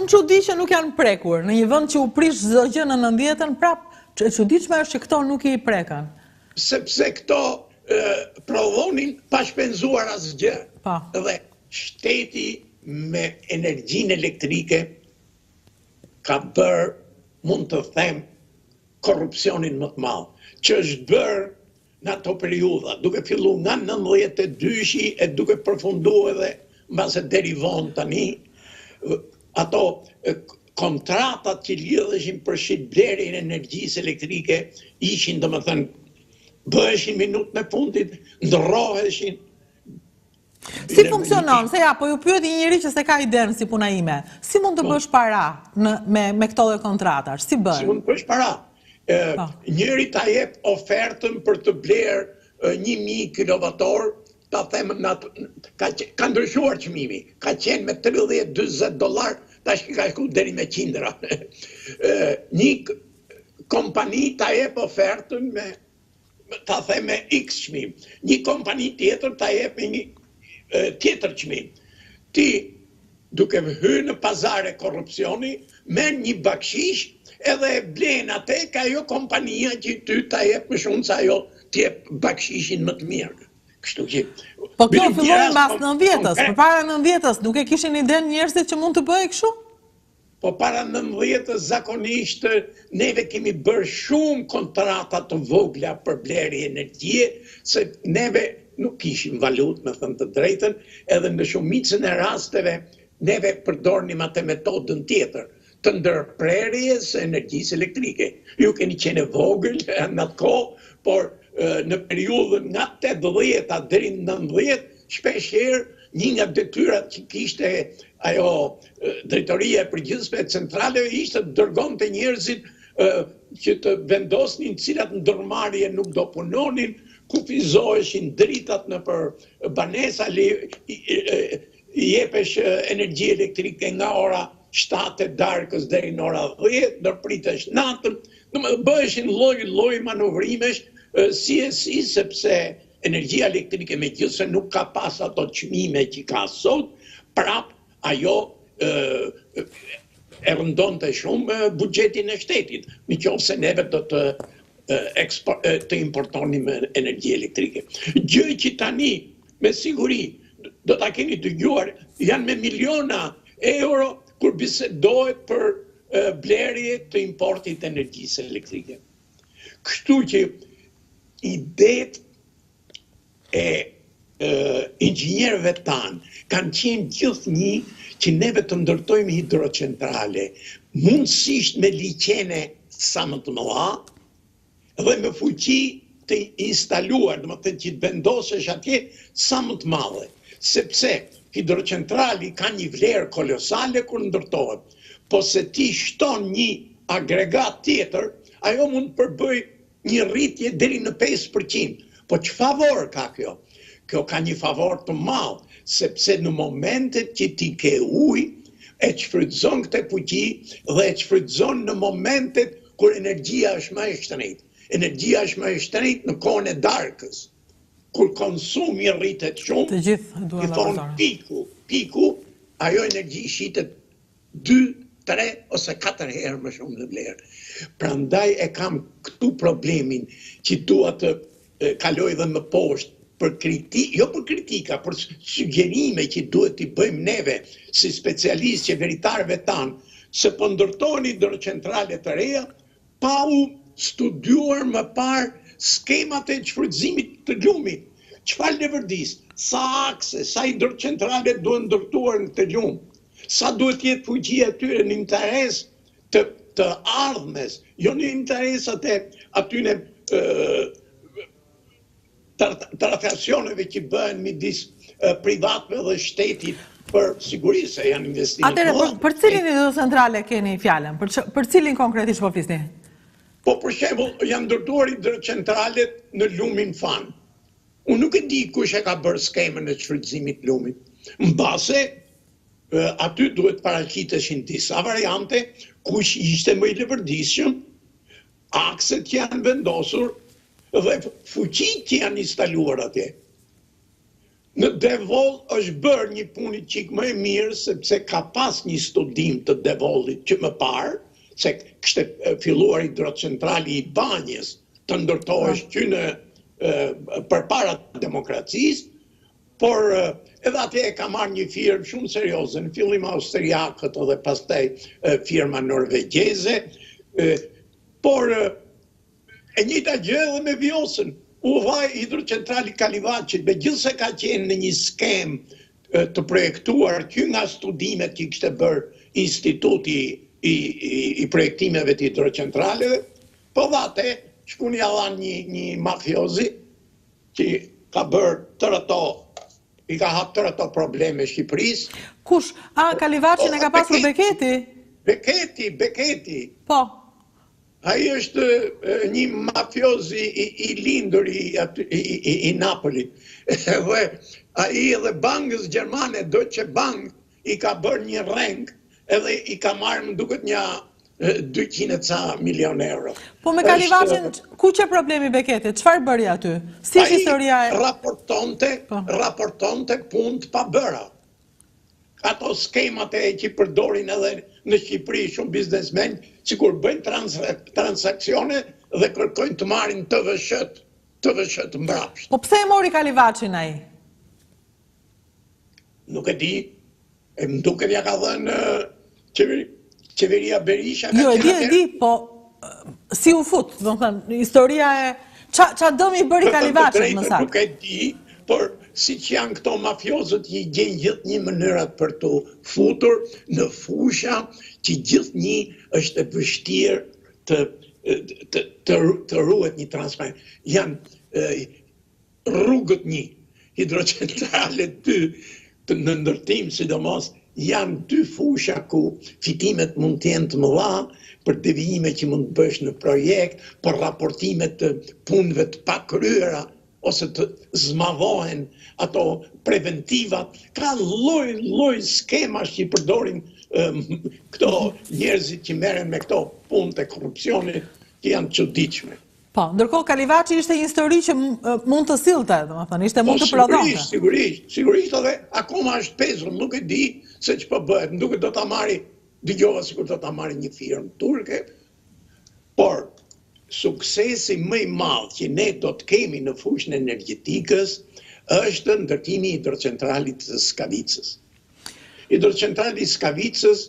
shumë çudi që nuk janë prekur. Në një vend që u prish çdo gjë në 90-ën, prap e çuditshme është që këto nuk i prekan. Sepse këto prodhonin pa shpenzuar asgjë. Dhe shteti me energjinë elektrike ka bërë, mund të them, korrupsionin më të madh, që është bërë në ato periudha, duke fillu nga 92-shi e duke përfundu edhe mbase derivon tani, ato kontratat që lidheshin për shitblerjen e energjisë elektrike ishin, domethënë, bëheshin minutën e fundit, ndërroheshin. Si funksionon? Se ja, po ju pyet një njeri që se ka idenë si puna ime. Si mund të bësh para me këto dhe kontratash? Si bën? Si mund të bësh para? Njëri ta jep ofertën për të blerë 1000 kWh, ta them ka ndryshuar çmimi. Ka qenë me $30-40, tash ka shku deri me qindra. Një kompani ta jep ofertën me, ta them me X çmim. Një kompani tjetër ta jep me një tjetër çmim. Ti, duke hyrë në pazar e korrupsioni, merr një bakshish edhe e blen atë ka ajo kompania që ty ta jep më shumë se ajo të jep bakshishin më të mirë. Kështu që po këto fillojnë mbas 90-s, përpara 90-s nuk e kishin idenë njerëzit që mund të bëjë kështu? Po para 90-s zakonisht neve kemi bërë shumë kontrata të vogla për blerje energjie, se neve nuk kishim valutë, me thënë të drejtën, edhe në shumicën e rasteve neve përdornim atë metodën tjetër, të ndërprerjes së energjisë elektrike. Ju keni qenë vogël në atë kohë, por në periudhën nga 80 deri në 90, shpeshherë një nga detyrat që kishte ajo drejtoria e përgjithshme e centraleve ishte të dërgonte njerëzit që të vendosnin cilat ndërmarrje nuk do punonin, kufizoheshin dritat në për banesa, i jepesh energji elektrike nga ora 7 e darkës deri në ora 10, ndërpritesh natën, bëheshin lloj manovrimesh si sepse energjia elektrike megjithëse nuk ka pas ato çmime që ka sot, prap ajo e rëndonte shumë buxhetin e shtetit, nëse neve do të importonim energji elektrike. Gjë që tani, me siguri, do ta keni dëgjuar, janë me miliona euro kur bisedohet për blerje të importit të energjisë elektrike. Kështu që idetë e inxhinierëve tanë kanë qenë gjithnjë që neve të ndërtojmë hidrocentrale, mundësisht me liqene sa më të mëdha dhe me fuqi të instaluar, domethënë që të vendosesh atje sa më të madhe, sepse hidrocentrali ka një vlerë kolosale kur ndërtohet, po se ti shton një agregat tjetër, ajo mund përbëj një rritje deri në 5%. Po që favor ka kjo? Kjo ka një favor të madh, sepse në momentet që ti ke ujë, e shfrytëzon këtë fuqi dhe e shfrytëzon në momentet kur energjia është më e shtrenjtë. Energjia është më e shtrenjtë në kohën e darkës, kur konsumi rritet shumë, i thonë piku, ajo energji shitet 2, 3 ose 4 herë më shumë në vlerë. Prandaj e kam këtu problemin që dua të kaloj dhe më poshtë për jo për kritika, për sugjerime që duhet t'i bëjmë neve si specialistë qeveritarëve tanë, se po ndërtohen hidrocentrale të reja, pa u studiuar më parë skemat e shfrytëzimit të gjumit. Çfarë levërdis, sa akse, sa hidrocentrale duhen ndërtuar në të gjumë, sa duhet jetë fuqia tyre në interes të ardhmes, jo në interes atyne transacioneve që bëhen midis privatëve dhe shtetit për sigurisë se janë investime. Atëherë, për cilin hidrocentrale keni fjalën? Për cilin konkretisht po flisni? Po për shembull, janë ndërtuar hidrocentralet në lumin Fan. Unë nuk e di kush e ka bërë skemën e shfrytëzimit të lumit. Mbase aty duhet paraqiteshin disa variante, kush ishte më i lëvërdishëm, akset që janë vendosur dhe fuqit që janë instaluar atje. Në Devol është bërë një punë qik më e mirë, sepse ka pas një studim të Devolit që më parë, se kështë filluar hidrocentrali i Banjës të ndërtohesh që në përpara demokracisë, por edhe atje e ka marrë një firmë shumë serioze, në fillim austriakët dhe pastaj firma norvegjeze, por e njëjta gjë edhe me Vjosën. U vaj hidrocentrali Kalivaçit, me gjithë se ka qenë në një skem të projektuar që nga studimet që kështë bërë Instituti i projektimeve të hidrocentraleve, po dhate, shkun ja dhan një mafiozi që ka bërë tërë ato, i ka hapë tërë ato probleme Shqipërisë. Kush? Kalivaçin e ka pasur Beketi? Beketi. Po. Ai është një mafiozi i lindur i Napolit. Ai edhe bankës gjermane, Deutsche Bank, i ka bërë një reng, edhe i ka marrë më duket një 200 milion euro. Po me Kalivaçin, ku që problemi Beketit? Çfarë bëri aty? Si është historia e... Raportonte punë të pabëra. Ato skemat e që përdorin edhe në Shqipëri shumë biznesmen, që kur bëjnë transaksione dhe kërkojnë të marrin të vëshët mbrapsht. Po pse e mori Kalivaçin ai? Nuk e di, më duket ja ka dhënë qeveria Berisha. Jo, e di, po si u fut, do të thënë, historia e... Qa dëmi bëri Kalivaçit më saktë? Nuk e di, por si që janë këto mafiozët që i gjenë gjithë një mënyrat për të futur në fusha që gjithë një është e vështirë të ruhet një transparent. Janë rrugët një, hidrocentrale në ndërtim, sidomos, janë 2 fusha ku fitimet mund të jenë të mëdha për devijime që mund të bësh në projekt, për raportimet të punëve të pakryera, ose të zmadhohen ato preventivat. Ka lloj skemash që i përdorin këto njerëzit që merren me këto punë të korrupsionit që janë çuditshme. Po, ndërkohë Kalivaçi ishte një histori që mund të sillte, domethënë, ishte mund të prodhonte. Sigurisht edhe akoma është pezur, nuk e di se ç'po bëhet. Më duket do ta marri, dëgjova sikur do ta marri një firmë turke, por suksesi më i madh që ne do të kemi në fushën e energjetikës është ndërtimi i hidrocentralit të Skavicës. Hidrocentrali i Skavicës,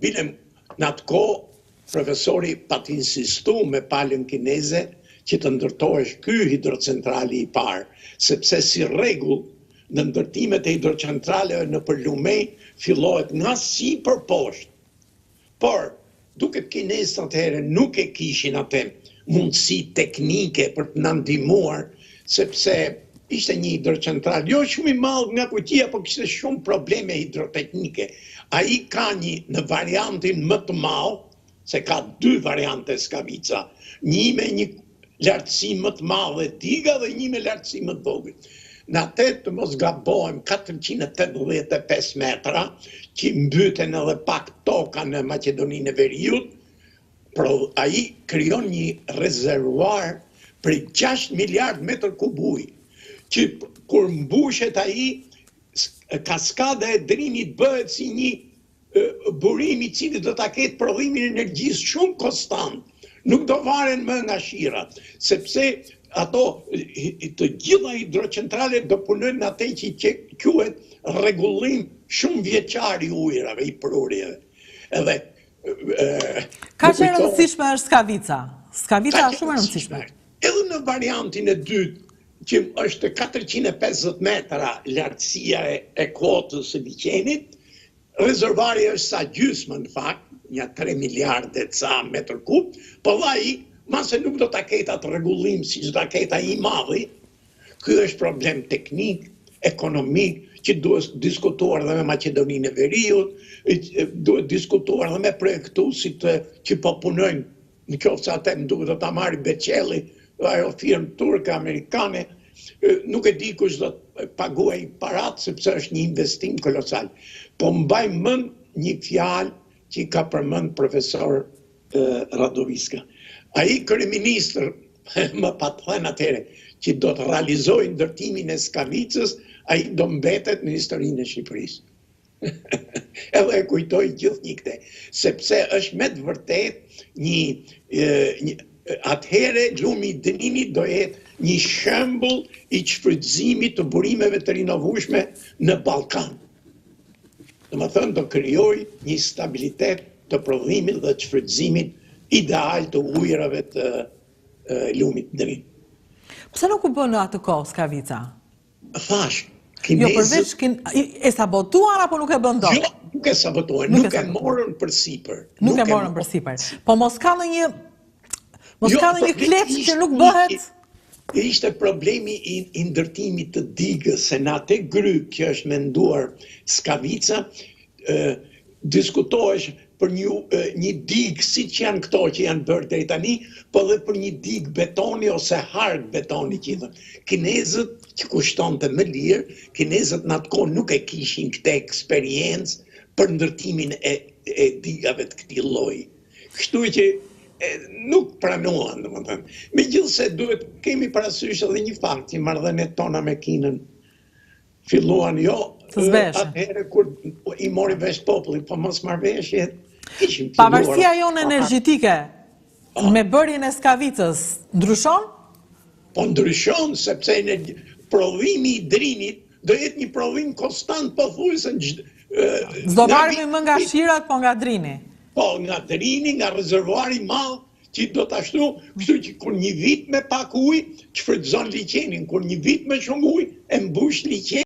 bile në atë kohë, profesori pa të insistu me palën kineze që të ndërtohesh ky hidrocentrali i parë, sepse si rregull në ndërtimet e hidrocentraleve në Përlumej fillohet nga sipër poshtë. Por duket kinezët atëherë nuk e kishin atë mundësi teknike për të na ndihmuar, sepse ishte një hidrocentral jo shumë i madh nga kujtia, por kishte shumë probleme hidroteknike. Ai ka një në variantin më të madh, se ka 2 variante Skavica, një me një lartësi më të madhe diga dhe një me lartësi më të vogël. Në atë të mos gabohem 485 metra, që mbyten edhe pak toka në Maqedoninë e Veriut, ai krijon një rezervuar për 6 miliard metër kub ujë, që kur mbushet ai, kaskada e Drinit bëhet si një burim i cili do ta ketë prodhimin e energjisë shumë konstant. Nuk do varen më nga shirat, sepse ato të gjitha hidrocentralet do punojnë në atë që quhet rregullim shumë vjeçar i ujrave, i prurjeve. Edhe ka që rëndësishme është Skavica. Skavica është shumë rëndësishme. Edhe në variantin e dytë, që është 450 metra lartësia e kotës së liçenit, rezervari është sa gjysmë në fakt, një 3 miliardë ca metër kub, po ai mase nuk do ta ketë atë rregullim si do ta ketë ai i madhi. Ky është problem teknik, ekonomik, që duhet diskutuar dhe me Maqedoninë e Veriut, duhet diskutuar dhe me projektuesit që po punojnë, nëse atë më duket do ta marrë Beçelli, ajo firmë turke amerikane. Nuk e di kush do të paguajë parat, sepse është një investim kolosal. Po mbaj mend një fjalë që ka përmend profesor Radoviska. Ai kryeministër më pa të thënë atëherë që do të realizojë ndërtimin e Skavicës, ai do mbetet në historinë e Shqipërisë. Edhe e kujtoj gjithë një këte, sepse është me të vërtet atëhere lumi i Drinit do jetë një shembull i shfrytëzimit të burimeve të rinovueshme në Ballkan. Domethënë do krijoj një stabilitet të prodhimit dhe të shfrytëzimit ideal të ujërave të lumit Drin. Pse nuk u bën në atë kohë Skavica? Thash, Jo, përveç e sabotuan apo nuk e bën dot? Jo, nuk e sabotuan, nuk e morën përsipër. Nuk e morën përsipër. Po mos ka ndonjë kleç që nuk bëhet? Ishte problemi i ndërtimit të digës, se në atë gry që është menduar Skavica, diskutohesh për një digë si që janë këto që janë bërë deri tani, po dhe për një digë betoni ose harg betoni që i thënë. Kinezët që kushtonte më lirë, kinezët në atë kohë nuk e kishin këtë eksperiencë për ndërtimin e digave të këtij lloji. Kështu që nuk pranohen, domethënë. Megjithëse duhet kemi parasysh edhe një fakt, që marrëdhëniet tona me Kinën filluan atëherë kur i mori vesh populli, po mos marrëveshjet kishin filluar. Pavarësia jonë energjetike me bërjen e Skavicës ndryshon? Po ndryshon, sepse prodhimi i Drinit do jetë një prodhim konstant pothuajse s'do marremi më nga Shirat, po nga Drini. Po, nga Drini, nga rezervuari i madh që do të ashtu, kështu që kur një vit me pak ujë, që shfrytëzon liqenin, kur një vit me shumë ujë, e mbush liqenin.